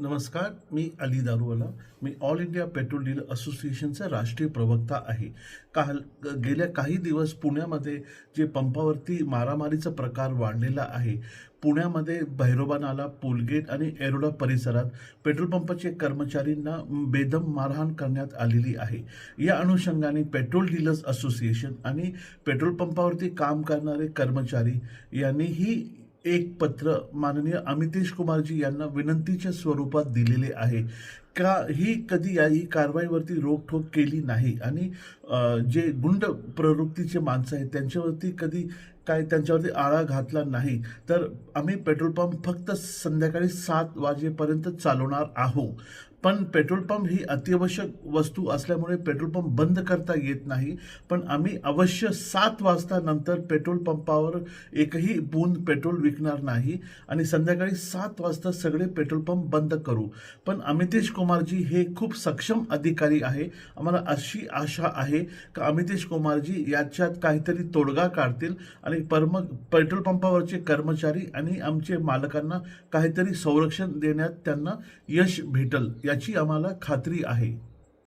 नमस्कार, मी अली दारूवाला. मी all India petrol dealer असोसिएशनचा राष्ट्रीय प्रवक्ता आहे. गेल्या काही दिवस पुण्यामध्ये जे पंपावरती मारामारीचा प्रकार वाढलेला आहे. पुण्यामध्ये भैरोबा नाला, पुलगेट आणि एरोडा परिसरात पेट्रोल पंपाचे कर्मचारींना बेदम मारहाण करण्यात आलेली आहे. या अनुषंगाने पेट्रोल डीलर्स असोसिएशन आणि पेट्रोल पंपावरती काम करणारे कर्मचारी यांनीही एक पत्र माननीय अमितेश कुमारजी यांना विनंतीच्या स्वरूपात दिलेले आहे का कधी ही कारवाईवरती रोकठोक केली नाही आणि जे गुंड प्रवृत्तीचे माणसं आहेत त्यांच्यावरती कधी त्यांच्यावरती आळा घातला नाही, तर आम्ही पेट्रोल पंप फक्त संध्याकाळी 7 वाजेपर्यंत चालवणार आहोत. पण पेट्रोल पंप ही अत्यावश्यक वस्तू असल्यामुळे पेट्रोल पंप बंद करता येत नाही. पण आम्ही अवश्य 7 वाजता नंतर पेट्रोल पंपावर एकही बूंद पेट्रोल विकणार नाही आणि संध्याकाळी 7 वाजता सगळे पेट्रोल पंप बंद करू. पण अमितेश कुमारजी हे खूप सक्षम अधिकारी आहे. आम्हाला अशी आशा आहे की अमितेश कुमारजी याच्यात काहीतरी तोडगा काढतील आणि पेट्रोल पंपावरचे कर्मचारी आणि आमचे मालकांना काहीतरी संरक्षण देण्यात त्यांना यश भेटल याची आम्हाला खात्री आहे.